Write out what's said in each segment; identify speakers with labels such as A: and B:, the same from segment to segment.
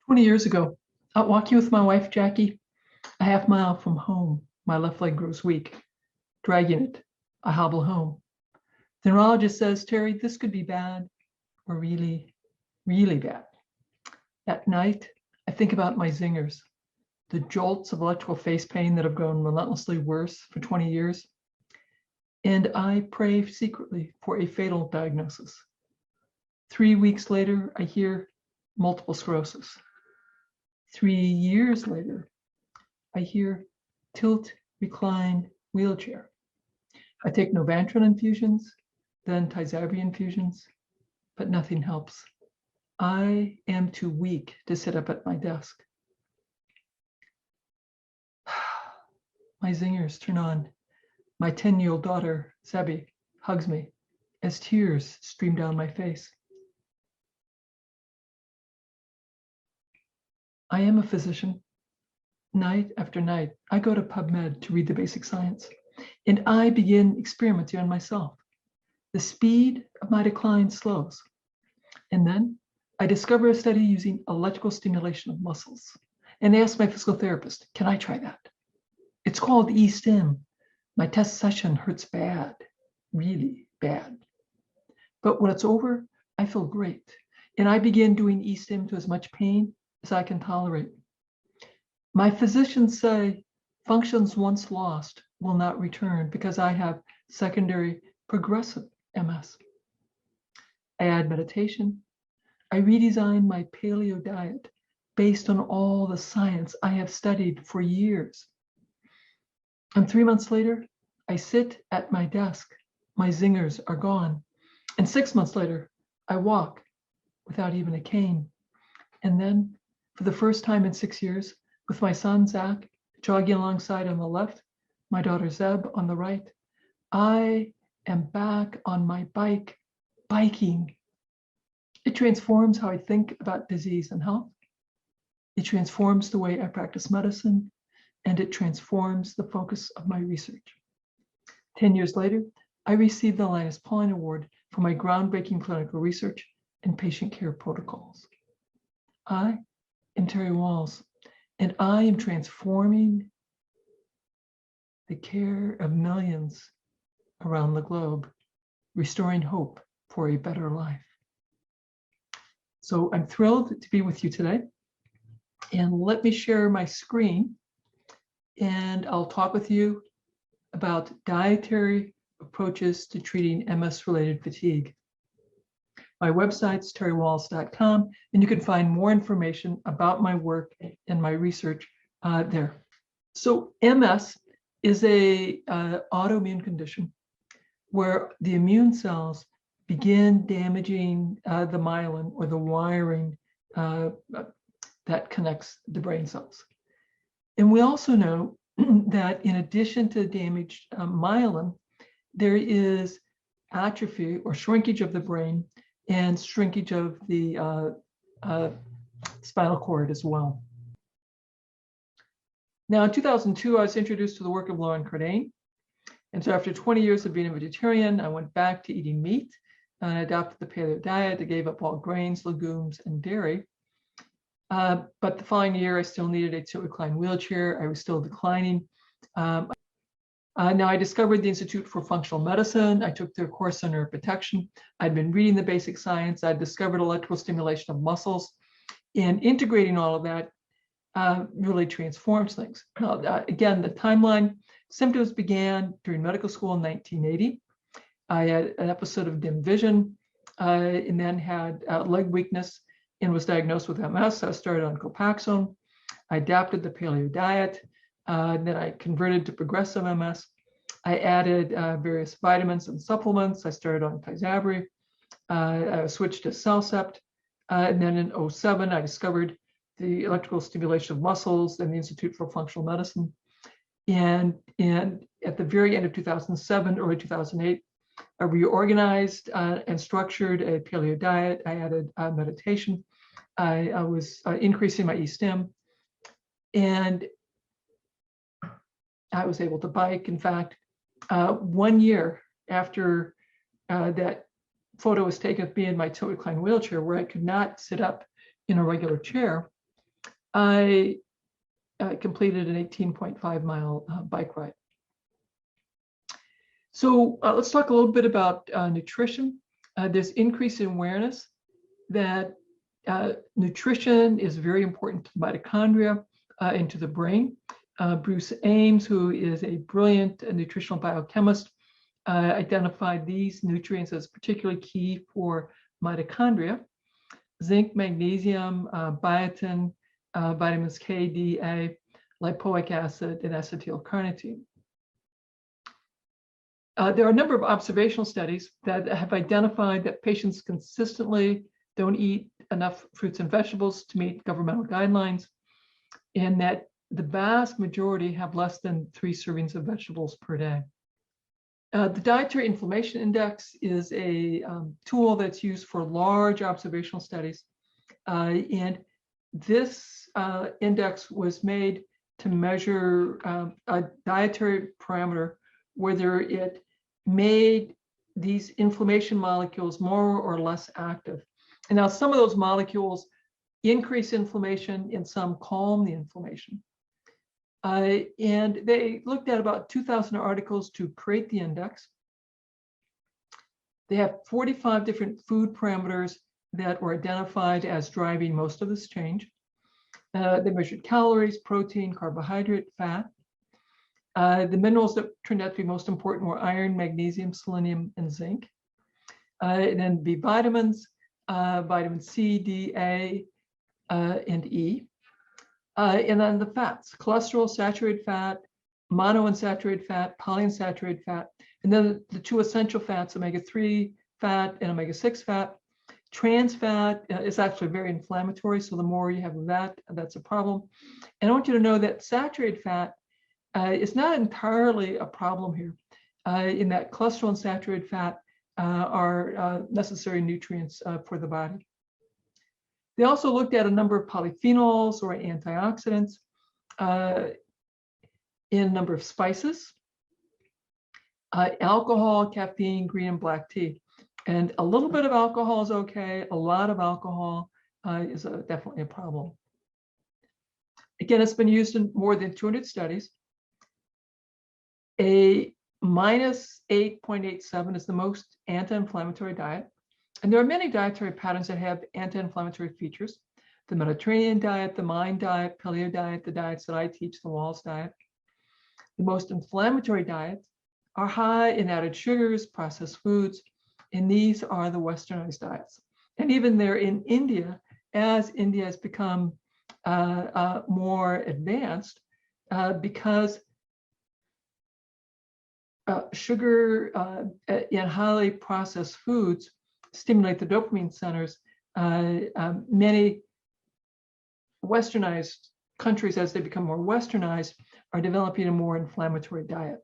A: 20 years ago, out walking with my wife, Jackie, a half mile from home, my left leg grows weak. Dragging it, I hobble home. The neurologist says, Terry, this could be bad or really, really bad. At night, I think about my zingers, the jolts of electrical face pain that have grown relentlessly worse for 20 years. And I pray secretly for a fatal diagnosis. 3 weeks later, I hear multiple sclerosis. 3 years later, I hear tilt, recline, wheelchair. I take Novantrin infusions, then Tysabri infusions, but nothing helps. I am too weak to sit up at my desk. My zingers turn on. My 10-year-old daughter, Sebi, hugs me as tears stream down my face. I am a physician. Night after night, I go to PubMed to read the basic science, and I begin experimenting on myself. The speed of my decline slows. And then I discover a study using electrical stimulation of muscles and ask my physical therapist, can I try that? It's called e-stim. My test session hurts bad, really bad. But when it's over, I feel great. And I begin doing e-stim to as much pain as I can tolerate. My physicians say functions once lost will not return because I have secondary progressive MS. I add meditation. I redesign my paleo diet based on all the science I have studied for years. And 3 months later, I sit at my desk. My zingers are gone. And 6 months later, I walk without even a cane. And then, for the first time in 6 years, with my son, Zach, jogging alongside on the left, my daughter, Zeb, on the right, I am back on my bike, biking. It transforms how I think about disease and health. It transforms the way I practice medicine, and it transforms the focus of my research. 10 years later, I received the Linus Pauling Award for my groundbreaking clinical research and patient care protocols. I am Terry Wahls, and I am transforming the care of millions around the globe, restoring hope for a better life. So I'm thrilled to be with you today. And let me share my screen, and I'll talk with you about dietary approaches to treating MS-related fatigue. My website's terrywahls.com, and you can find more information about my work and my research there. So MS is a autoimmune condition where the immune cells begin damaging the myelin, or the wiring that connects the brain cells. And we also know that in addition to damaged myelin, there is atrophy or shrinkage of the brain and shrinkage of the spinal cord as well. Now, in 2002, I was introduced to the work of Lauren Cardane. And so after 20 years of being a vegetarian, I went back to eating meat, and I adopted the paleo diet. I gave up all grains, legumes, and dairy. But the following year, I still needed a tilt-recline wheelchair. I was still declining. Now, I discovered the Institute for Functional Medicine. I took their course on nerve protection. I'd been reading the basic science. I discovered electrical stimulation of muscles. And integrating all of that really transforms things. Now, again, the timeline, symptoms began during medical school in 1980. I had an episode of dim vision, and then had leg weakness and was diagnosed with MS. I started on Copaxone. I adapted the paleo diet. Then I converted to progressive MS. I added various vitamins and supplements. I started on Tysabri. I switched to Cellcept. And then in 2007, I discovered the electrical stimulation of muscles and the Institute for Functional Medicine. And at the very end of 2007, early 2008, I reorganized and structured a paleo diet. I added meditation. I was increasing my e-stim. And I was able to bike. In fact, 1 year after that photo was taken of me in my tilt-recline wheelchair, where I could not sit up in a regular chair, I completed an 18.5-mile bike ride. So let's talk a little bit about nutrition. There's increased awareness that nutrition is very important to mitochondria and to the brain. Bruce Ames, who is a brilliant nutritional biochemist, identified these nutrients as particularly key for mitochondria: zinc, magnesium, biotin, vitamins K, D, A, lipoic acid, and acetylcarnitine. There are a number of observational studies that have identified that patients consistently don't eat enough fruits and vegetables to meet governmental guidelines, and that the vast majority have less than 3 servings of vegetables per day. The Dietary Inflammation Index is a tool that's used for large observational studies. And this index was made to measure a dietary parameter, whether it made these inflammation molecules more or less active. And now some of those molecules increase inflammation and some calm the inflammation. And they looked at about 2,000 articles to create the index. They have 45 different food parameters that were identified as driving most of this change. They measured calories, protein, carbohydrate, fat. The minerals that turned out to be most important were iron, magnesium, selenium, and zinc. And then B vitamins, vitamin C, D, A, and E. And then the fats: cholesterol, saturated fat, monounsaturated fat, polyunsaturated fat, and then the 2 essential fats, omega-3 fat and omega-6 fat. Trans fat is actually very inflammatory, so the more you have of that, that's a problem. And I want you to know that saturated fat is not entirely a problem here, in that cholesterol and saturated fat are necessary nutrients for the body. They also looked at a number of polyphenols or antioxidants in a number of spices, alcohol, caffeine, green and black tea. And a little bit of alcohol is okay. A lot of alcohol is definitely a problem. Again, it's been used in more than 200 studies. A minus 8.87 is the most anti-inflammatory diet. And there are many dietary patterns that have anti-inflammatory features: the Mediterranean diet, the Mind diet, Paleo diet, the diets that I teach, the Wahls diet. The most inflammatory diets are high in added sugars, processed foods, and these are the westernized diets. And even there in India, as India has become more advanced, because sugar and highly processed foods stimulate the dopamine centers, many westernized countries, as they become more westernized, are developing a more inflammatory diet.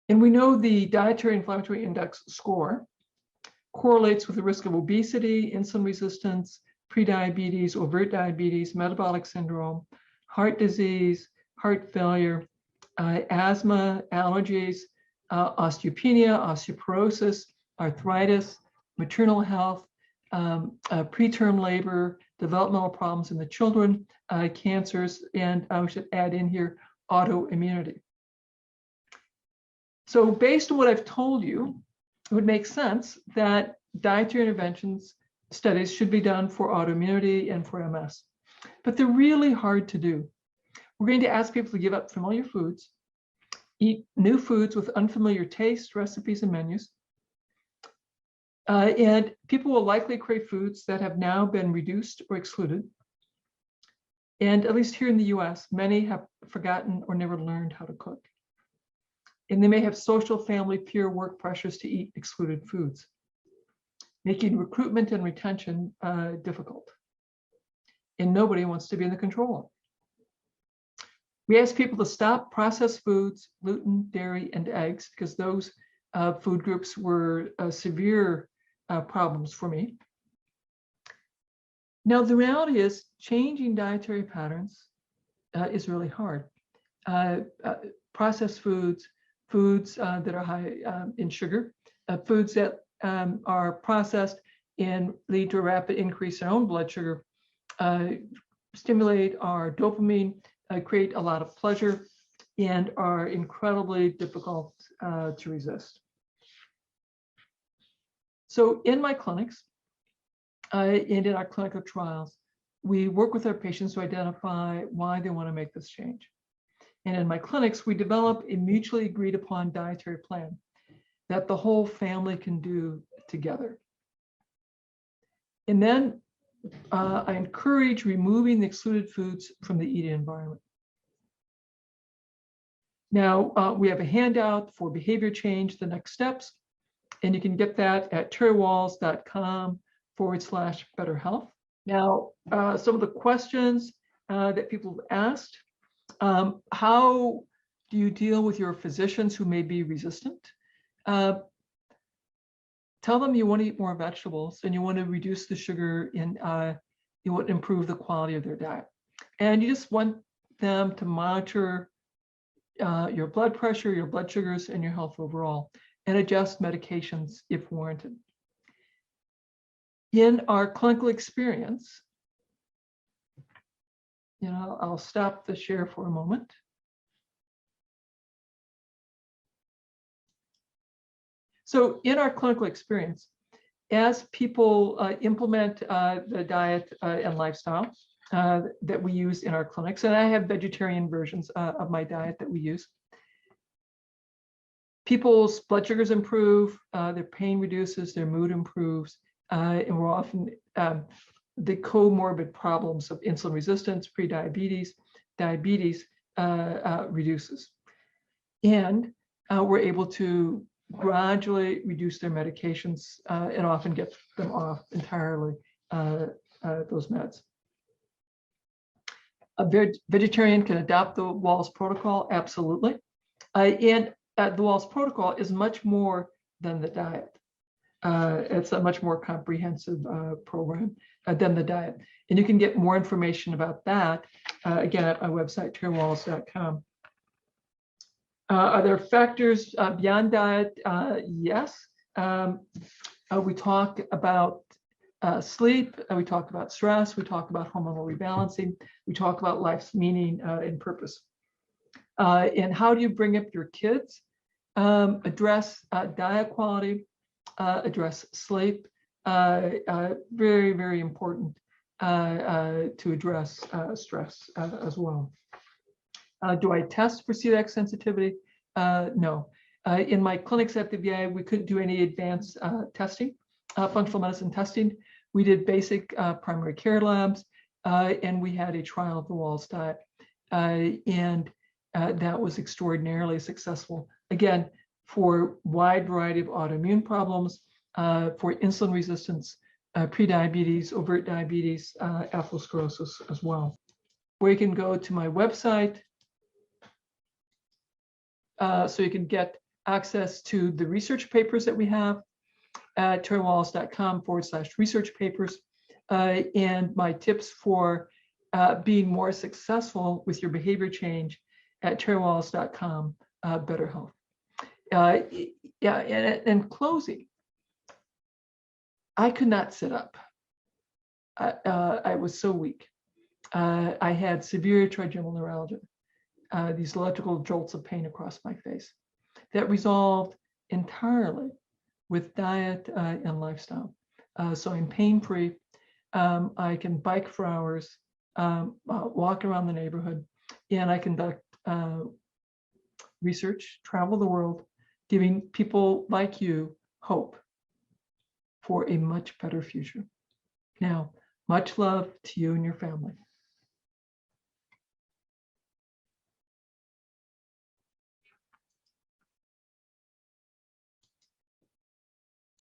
A: And we know the Dietary Inflammatory Index score correlates with the risk of obesity, insulin resistance, prediabetes, overt diabetes, metabolic syndrome, heart disease, heart failure, asthma, allergies, osteopenia, osteoporosis, arthritis, maternal health, preterm labor, developmental problems in the children, cancers, and I should add in here autoimmunity. So based on what I've told you, it would make sense that dietary interventions studies should be done for autoimmunity and for MS, but they're really hard to do. We're going to ask people to give up familiar foods, eat new foods with unfamiliar tastes, recipes, and menus. And people will likely crave foods that have now been reduced or excluded. And at least here in the US, many have forgotten or never learned how to cook. And they may have social, family, peer, work pressures to eat excluded foods, making recruitment and retention difficult. And nobody wants to be in the control of it. We ask people to stop processed foods, gluten, dairy, and eggs, because those food groups were severe problems for me. Now, the reality is changing dietary patterns is really hard. Processed foods, foods that are high in sugar, foods that are processed and lead to a rapid increase in own blood sugar stimulate our dopamine, create a lot of pleasure, and are incredibly difficult to resist. So in my clinics and in our clinical trials, we work with our patients to identify why they want to make this change. And in my clinics, we develop a mutually agreed upon dietary plan that the whole family can do together. And then I encourage removing the excluded foods from the eating environment. Now, we have a handout for behavior change, the next steps, and you can get that at terrywahls.com/better health. Now, some of the questions that people have asked, how do you deal with your physicians who may be resistant? Tell them you want to eat more vegetables and you want to reduce the sugar and you want to improve the quality of their diet. And you just want them to monitor your blood pressure, your blood sugars, and your health overall, and adjust medications if warranted. In our clinical experience, I'll stop the share for a moment. So in our clinical experience, as people implement the diet and lifestyle that we use in our clinics, and I have vegetarian versions of my diet that we use, people's blood sugars improve, their pain reduces, their mood improves, and we're often the comorbid problems of insulin resistance, prediabetes, diabetes reduces. And we're able to gradually reduce their medications and often get them off entirely, those meds. A vegetarian can adopt the Wahls protocol, absolutely. And the Wahls protocol is much more than the diet. It's a much more comprehensive program than the diet. And you can get more information about that, again, at my website, terrywahls.com. Are there factors beyond diet? Yes. We talk about sleep, we talk about stress, we talk about hormonal rebalancing, we talk about life's meaning and purpose. And how do you bring up your kids? Address diet quality, address sleep, very, very important to address stress as well. Do I test for celiac sensitivity? No. In my clinics at the VA, we couldn't do any advanced testing, functional medicine testing. We did basic primary care labs, and we had a trial of the Wahls diet. And that was extraordinarily successful. Again, for wide variety of autoimmune problems, for insulin resistance, prediabetes, overt diabetes, atherosclerosis as well. Where you can go to my website, so you can get access to the research papers that we have at terrywahls.com/research papers, and my tips for being more successful with your behavior change at terrywahls.com, better health. Yeah, and closing, I could not sit up. I was so weak. I had severe trigeminal neuralgia. These electrical jolts of pain across my face that resolved entirely with diet and lifestyle. So I'm pain-free. I can bike for hours, walk around the neighborhood, and I conduct research, travel the world, giving people like you hope for a much better future. Now, much love to you and your family.